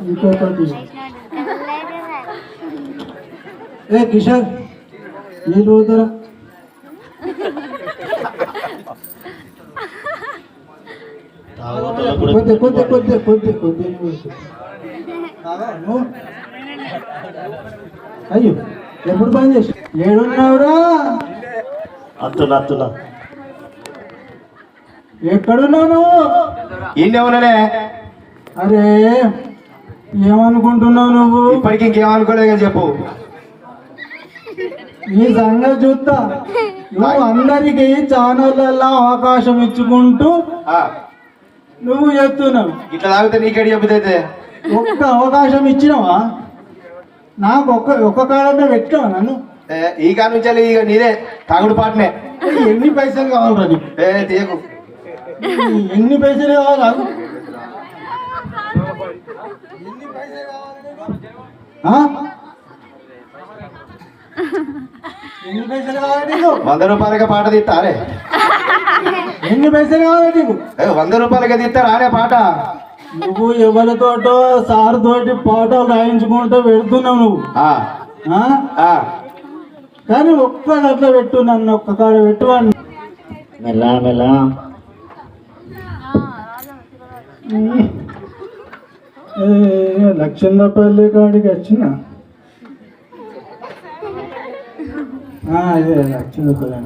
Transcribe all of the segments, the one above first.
ఇంకొకటి ఏ కిషోర్ నీళ్ళు పోతారా కొద్ది కొద్ది కొద్ది కొద్ది కొద్ది అయ్యో ఎప్పుడు పని చేసి ఏడున్నావురా? అత్తున్నా అత్తున్నా. ఎక్కడున్నావు నువ్వు? ఈయననే. అరే ఏమనుకుంటున్నావు నువ్వు? ఇప్పటికి ఇంకేమనుకోలేదు చెప్పు. ఈ సంగతి చూస్తా. నువ్వు అందరికి ఛానళ్ళల్లో అవకాశం ఇచ్చుకుంటూ నువ్వు చెప్తున్నావు. ఇట్లా తాగితే నీకేడు చెబుతైతే ఒక్క అవకాశం ఇచ్చినావా? నాకు ఒక్క కాలంలో పెట్టావా నన్ను? ఈ కాలం నుంచి ఇక నీదే తాగుడు పాటనే. ఎన్ని పైసలు కావాలరా నీకు? తీయకు. ఎన్ని పైసలు కావాలా? ఎన్ని పైసలు కావాలి నీకు? 100 రూపాయలకే పాట తీస్తారే. ఎన్ని పైసలు కావాలి నీకు? 100 రూపాయలకే తీస్తారా అనే పాట. నువ్వు ఎవరితోటో సార్ తోటి పాటలు రాయించుకుంటూ పెడుతున్నావు నువ్వు. కానీ ఒక్క అట్లా పెట్టు, నన్ను ఒక్క కాడ పెట్టువాడిని. మెల్లా మెల్లా. లక్షన్నపల్లి కాడికి వచ్చిన అదే లక్షన్నపల్లి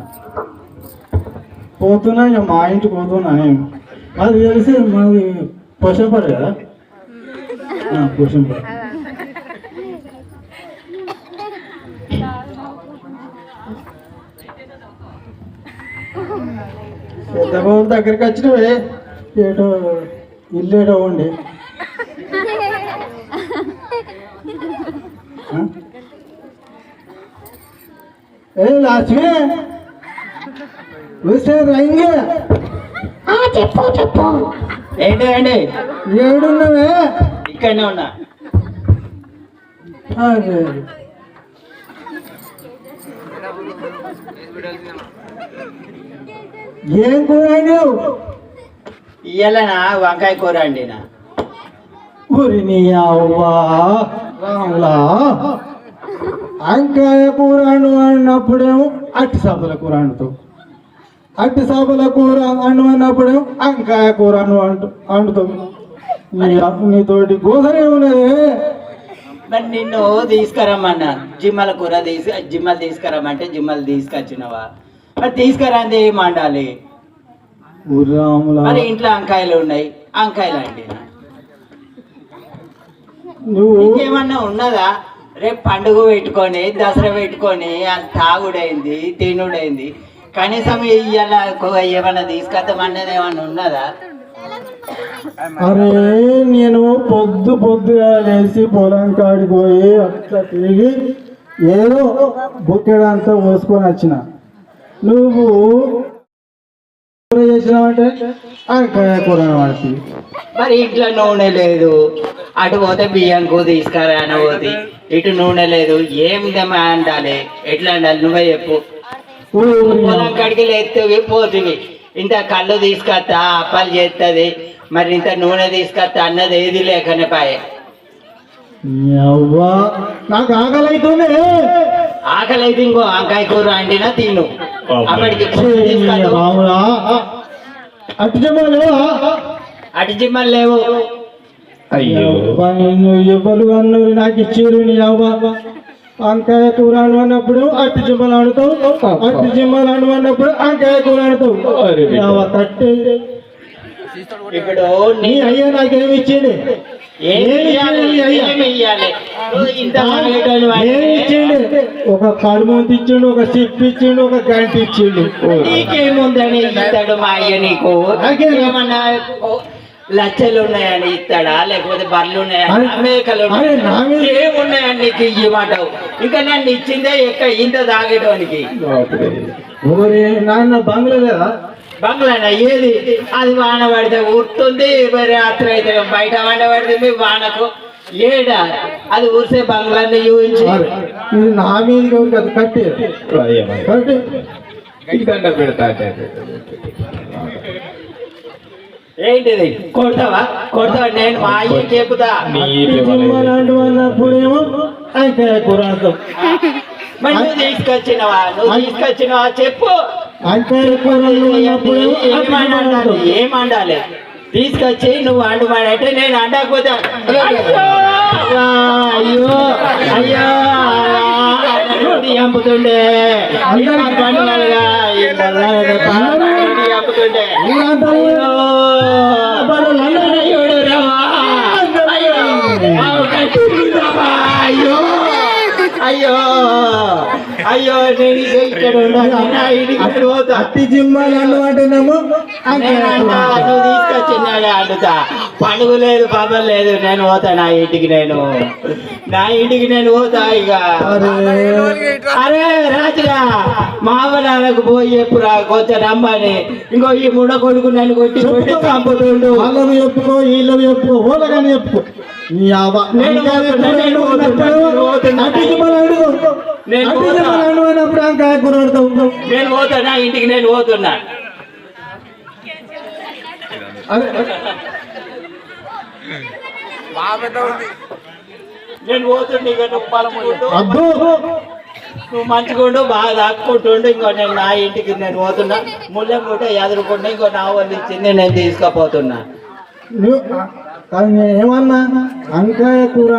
పోతున్నా. ఇక మా ఇంటికి పోతున్నా. నేను అది తెలిసి మాది పోషంపడు కదా, పోషంపడు. పెద్దబాబు దగ్గరికి వచ్చినవే. ఏటో ఇల్లు ఏటో ఉండి లక్ష్మి రంగి చెప్పు చెప్పు. ఏంటి ఏంటి? ఏడున్నవే? ఇక్కడనే ఉన్నా. అదే ఏం కూర నువ్వు? ఇయ్యాలనా వంకాయ కూర అండినా. ఊరి నీ అవ్వా రాములా, వంకాయ కూర అన్నప్పుడేమో అట్టి చేపల కూర అంటావు, అట్టి చేపల కూర అన్నప్పుడేమో వంకాయ కూర అంటుతావు. నీతోటి గోసరే ఉన్నది. మరి నిన్ను తీసుకురమ్మన్నా, జిమ్మలు తీసుకురమ్మంటే జిమ్మలు తీసుకొచ్చినవా? మరి తీసుకురంది ఏం వండాలి? మరి ఇంట్లో వంకాయలు ఉన్నాయి, వంకాయలు అండినా. ఇంకేమన్నా ఉన్నదా? రేపు పండుగ పెట్టుకొని దసరా పెట్టుకొని అది తాగుడైంది తినుడైంది, కనీసం ఇవాళ ఏమన్నా తీసుకొద్దామన్నది ఏమన్నా ఉన్నదా? అరే నేను పొద్దుగా లేచి పొలం కాడికి పోయి అట్లా తిరిగి ఏదో బుక్కెడంతా పోసుకొని వచ్చిన. నువ్వు కూర చేసినావంటే వంకాయ కూర వాడికి. మరి ఇంట్లో నూనె లేదు, అటు పోతే బియ్యంకు తీసుకురా అనబోతి, ఇటు నూనె లేదు, ఏం అండాలి? ఎట్లా అండాలి నువ్వే చెప్పు. పొలం కాడికి లేస్తేవి పోతివి, ఇంత కళ్ళు తీసుకొస్తా అప్పాలు చేస్తుంది, మరి ఇంత నూనె తీసుకొస్తా అన్నది ఏది లేకనే పాయే. నాకు ఆకలి అవుతుంది. ఆకలి అయితే ఇంకో వంకాయ కూర అండినా తిను. అప్పటికి అటు జిమ్మలు లేవు. ఎవ్వరు అన్నారు నాకు ఇచ్చారు. నీ అవ్వ వంకాయ కూర అన్నప్పుడు అట్టి జిమ్మలు ఆడుతావు, అట్టి జిమ్మలు అన్నప్పుడు వంకాయ కూర ఆడుతావు. తట్టి ఇప్పుడు నీ అయ్యా నాకేమి ఇచ్చింది? ఒక కడుమంత ఇచ్చిండు, ఒక సిప్ ఇచ్చిండు, ఒక గంట ఇచ్చిండు. నీకేముందని ఇస్తాడు మా అయ్య నీకు? ఏమన్నా లచ్చలు ఉన్నాయని ఇస్తాడా, లేకపోతే బర్రెలు ఉన్నాయని, మేకలు ఏమున్నాయని నీకు ఇవ్వమంటావు? ఇంకా నన్ను ఇచ్చిందే ఇంత తాగేటోనికి. నాన్న బంగ్లా లేదా? బంగ్లానా ఏది? అది వాన పడితే ఉడుతుంది, రాత్రి అయితే బయట వండ పడితే వానకు ఏడా అది ఊరిసే బంగ్లాన్ని చూపించి అరే, ఇది నా మీదకి ఎవరు కదా కట్టి కట్టి ఏంటిది కొడతావా కొడతావా నేను మా అయ్య చెప్పుతా జిమ్మలాంటి అన్నప్పుడేమో అంకాయ కూర అంటాం. మరి నువ్వు తీసుకొచ్చినవా చెప్పు అంకాయ కూరలు ఉన్నప్పుడేమో ఏమండాలి ఏమండాలి తీసుకొచ్చి నువ్వు అండుమాడంటే నేను అండకపోతే అయ్యో అయ్యో చంపుతుండే చంపుతుండే అయ్యో అయ్యో అయ్యో నేను ఇక్కడ ఉండాలి అట్టి జిమ్మలు అంటేనేమో నువ్వు తీసుకొచ్చినాడే అంటుతా పండుగ లేదు పాపం లేదు నేను పోతా నా ఇంటికి నేను పోతా ఇక అరే రాజుగా మావనాలకు పోయి చెప్పురా కొంచెం రమ్మని ఇంకో ఈ ముడ కొడుకు నన్ను కొట్టి చంపుతుండు వాళ్ళని చెప్పుకో వీళ్ళని చెప్పుకో ఓలగాని చెప్పుకో నీ అవ్వ. నేను అట్టి జిమ్మలు అడుగు. నేను అట్టి జిమ్మలు అన్నప్పుడు అంకాయ కూర అంటావు. నేను పోతా నా ఇంటికి నేను పోతున్నా అరే నేను పోతుండే ఇక నువ్వు పలముండు అద్దు నువ్వు మంచిగుండు బాగా దాక్కుంటుండు ఇంకో నేను నా ఇంటికి నేను పోతున్నా ముళ్ళెం మూట ఎదురుకుండా ఇంకో నా వాళ్ళు ఇచ్చింది నేను తీసుకుపోతున్నా నువ్వు కానీ నేను ఏమన్నా అంకాయ కూర